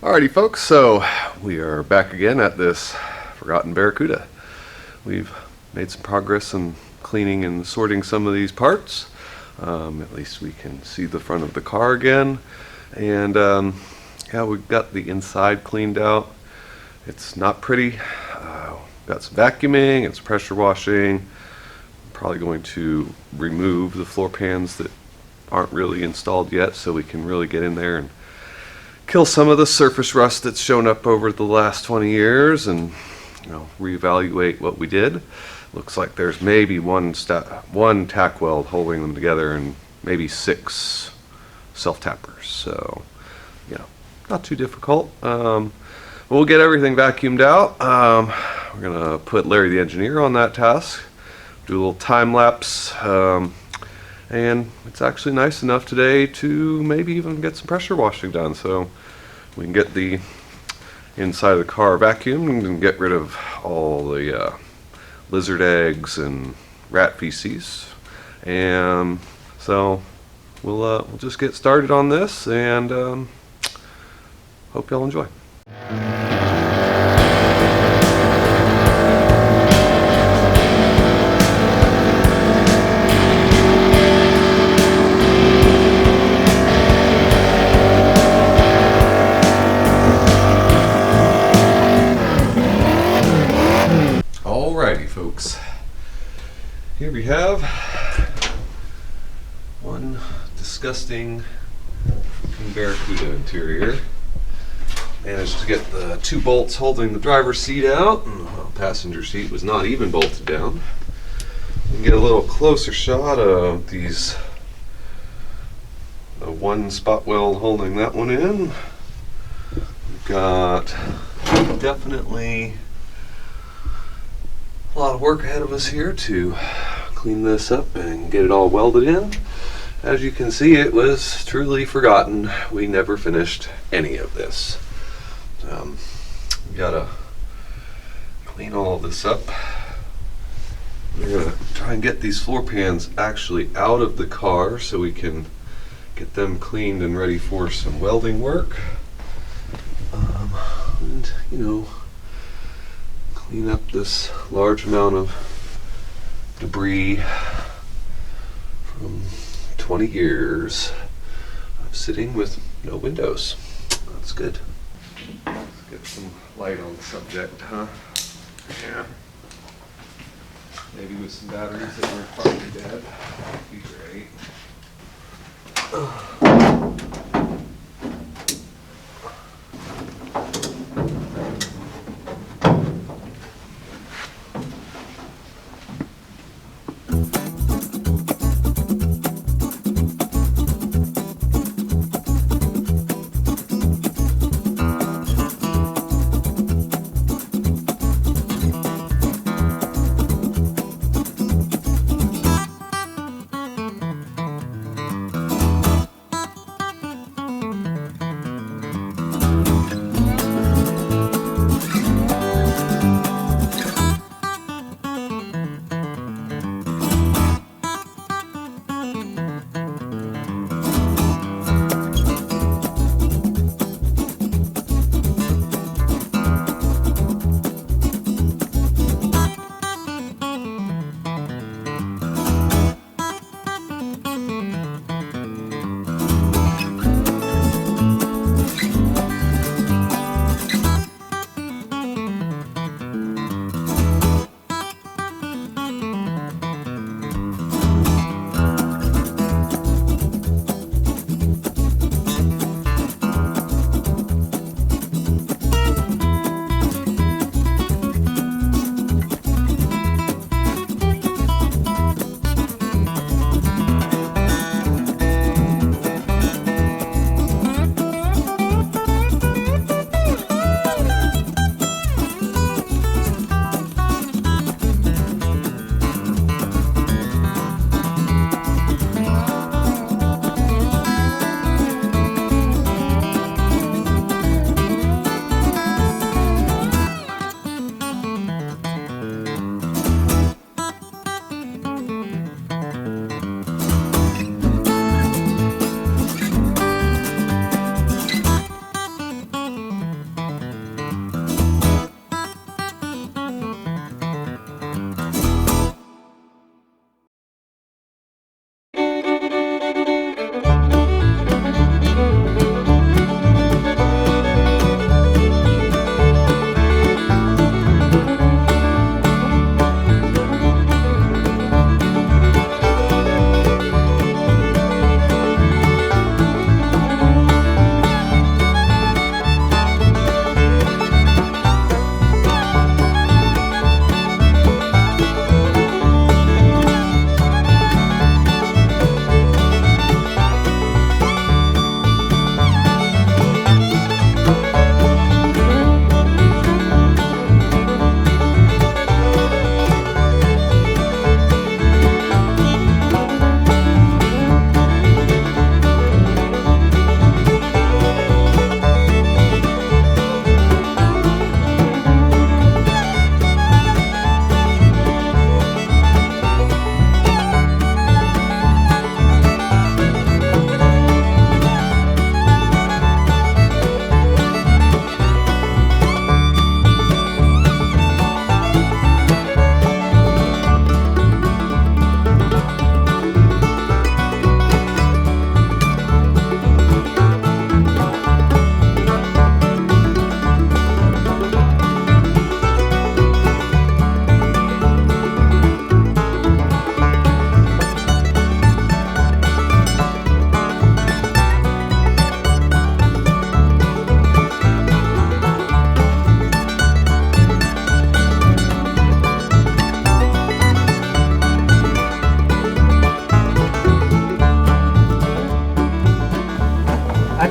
Alrighty folks, so we are back again at this forgotten Barracuda. We've made some progress in cleaning and sorting some of these parts. At least we can see the front of the car again. And yeah, we've got the inside cleaned out. It's not pretty. Got some vacuuming and some pressure washing. I'm probably going to remove the floor pans that aren't really installed yet so we can really get in there and kill some of the surface rust that's shown up over the last 20 years and reevaluate what we did. Looks like there's maybe one tack weld holding them together and maybe 6 self-tappers. So yeah, not too difficult. We'll get everything vacuumed out. We're gonna put Larry the engineer on that task, do a little time lapse, and it's actually nice enough today to maybe even get some pressure washing done, so we can get the inside of the car vacuumed and get rid of all the lizard eggs and rat feces. And so we'll just get started on this, and hope y'all enjoy. Alrighty folks, here we have one disgusting Barracuda interior. Managed to get the 2 bolts holding the driver's seat out, and the passenger seat was not even bolted down. You can get a little closer shot of the 1 spot weld holding that one in. We've got definitely a lot of work ahead of us here to clean this up and get it all welded in. As you can see, it was truly forgotten. We never finished any of this. We gotta clean all of this up. We're gonna try and get these floor pans actually out of the car so we can get them cleaned and ready for some welding work. And clean up this large amount of debris from 20 years of sitting with no windows. That's good. Let's get some light on the subject, huh? Yeah. Maybe with some batteries that were probably dead. That'd be great.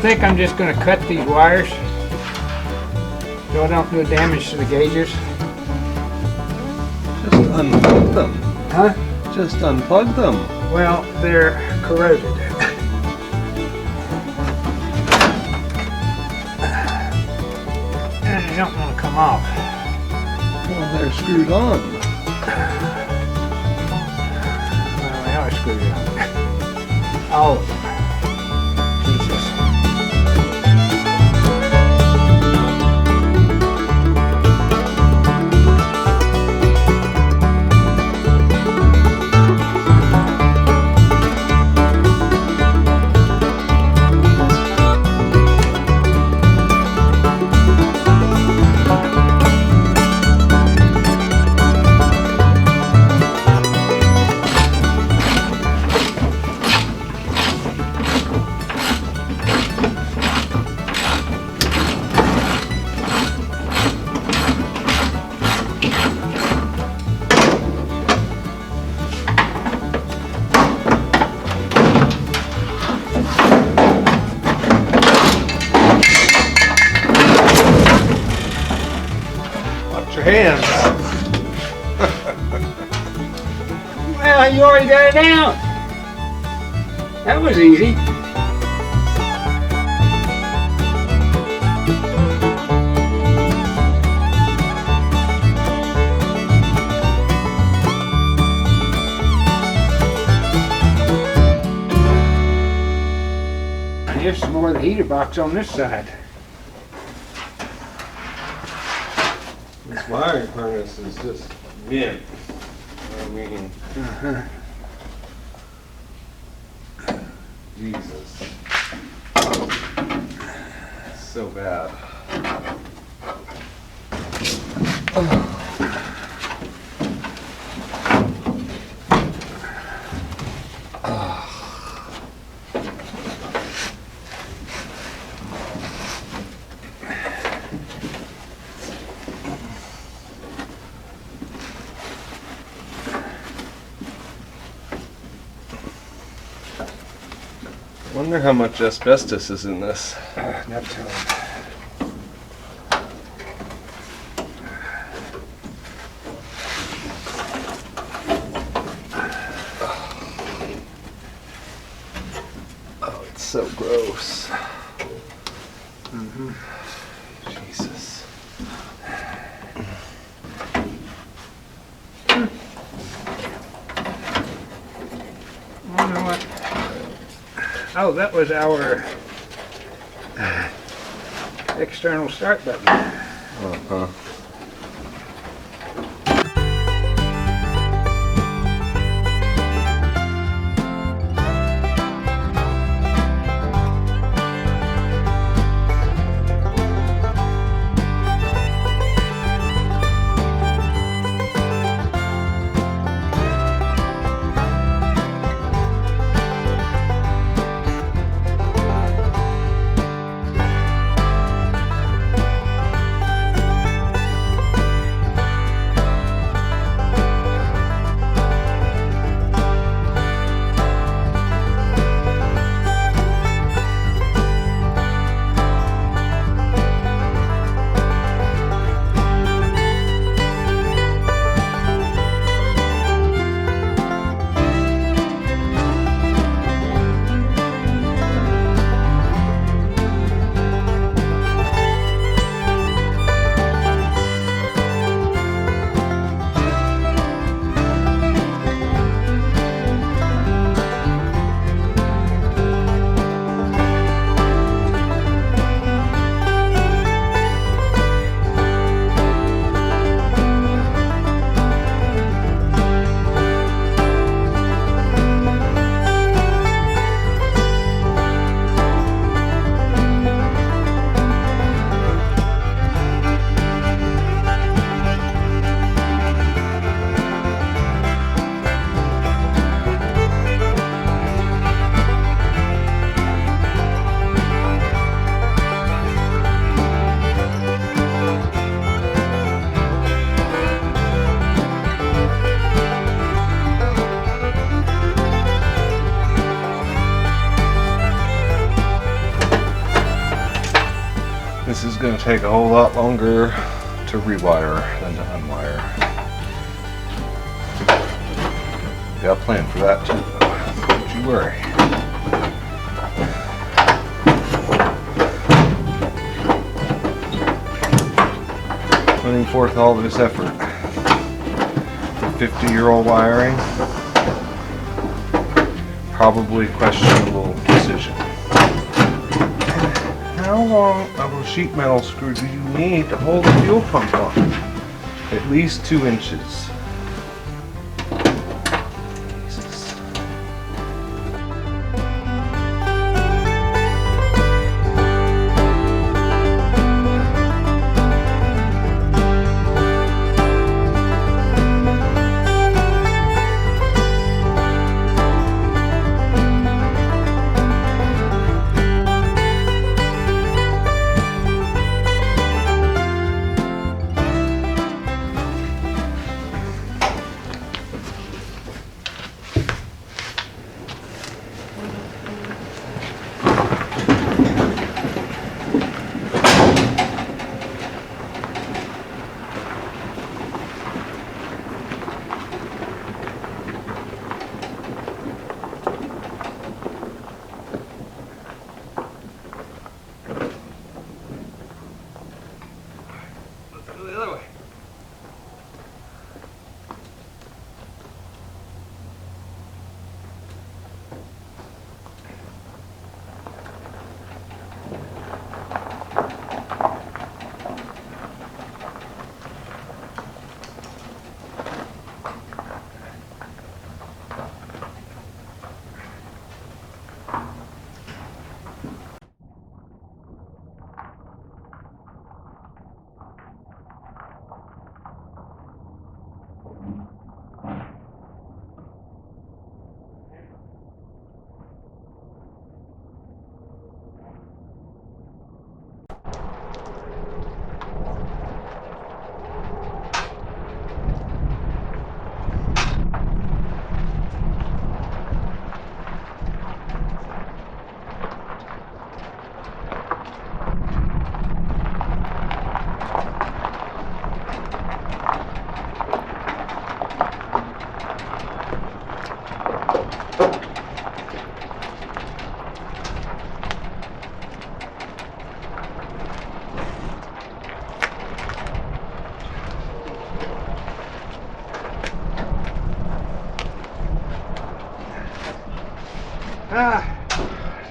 think I'm just going to cut these wires so I don't do damage to the gauges. Just unplug them. Huh? Just unplug them. Well, they're corroded. And they don't want to come off. Well, they're screwed on. Well, they are screwed on. All of them. Jesus. Your hands. Well, you already got it out. That was easy. Here's some more of the heater box on this side. This wiring harness is just mint. I mean, Jesus. It's so bad. Wonder how much asbestos is in this. Not too much. Oh, it's so gross. Mm-hmm. Jesus. I don't know what. Oh, that was our external start button. Uh-huh. to take a whole lot longer to rewire than to unwire. Got a plan for that too, don't you worry. Putting forth all this effort for 50-year-old wiring, probably questionable decision. How long of a sheet metal screw do you need to hold the fuel pump on? At least 2 inches.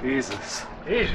Jesus. Jesus. Jesus.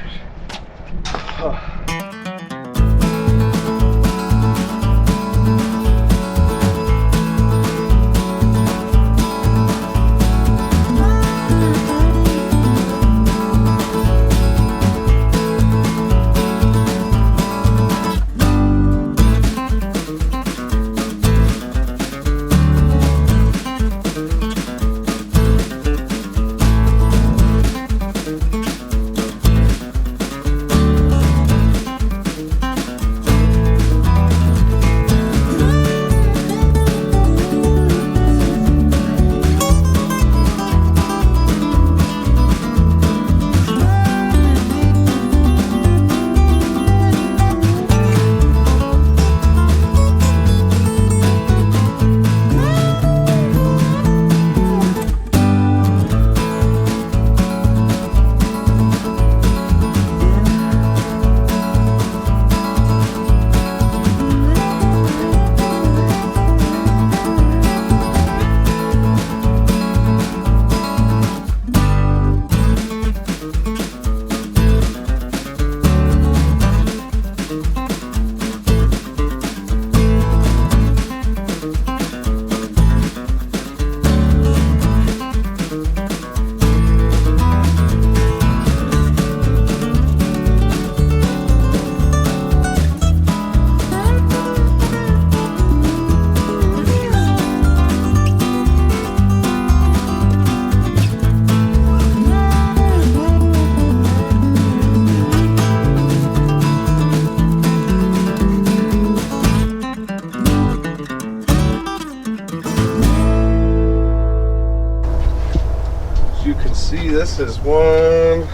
This is one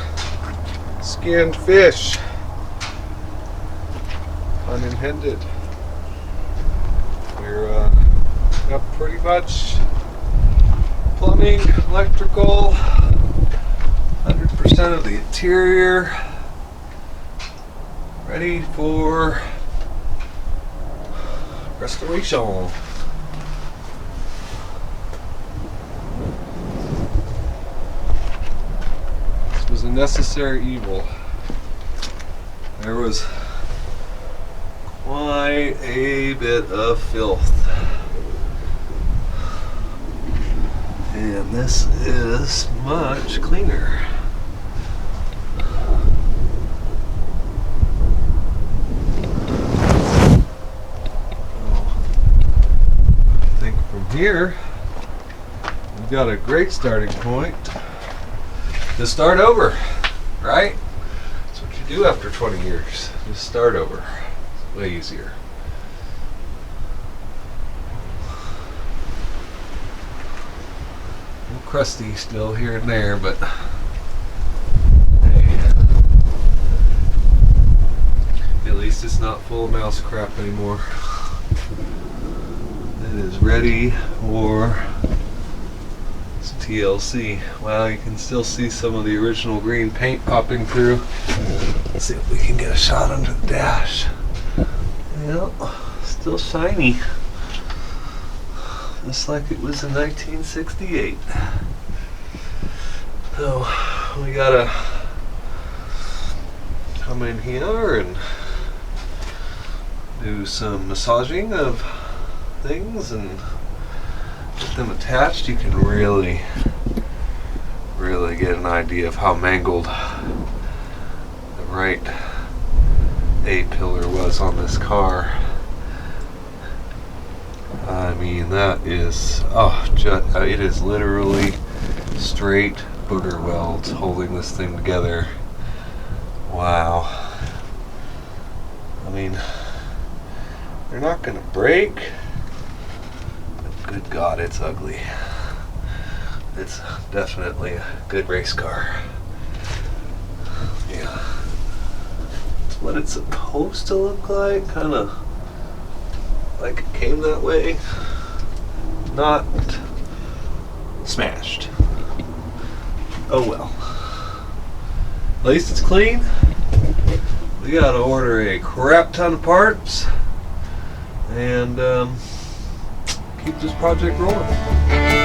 skinned fish. pun intended. We're got pretty much plumbing, electrical, 100% of the interior ready for restoration. This was a necessary evil. There was quite a bit of filth. And this is much cleaner. I think from here, we've got a great starting point to start over, right? That's what you do after 20 years. Just start over. It's way easier. A little crusty still here and there, but hey, at least it's not full of mouse crap anymore. It is ready for some TLC. Wow, you can still see some of the original green paint popping through. Let's see if we can get a shot under the dash. Yep, still shiny. Just like it was in 1968. So we gotta come in here and do some massaging of things and get them attached. You can really get an idea of how mangled the right A-pillar was on this car. I mean, that is, it is literally straight booger welds holding this thing together. Wow. I mean, they're not gonna break, but good God, it's ugly. It's definitely a good race car. Yeah. It's what it's supposed to look like, kind of like it came that way. Not smashed. Oh well. At least it's clean. We gotta order a crap ton of parts and keep this project rolling.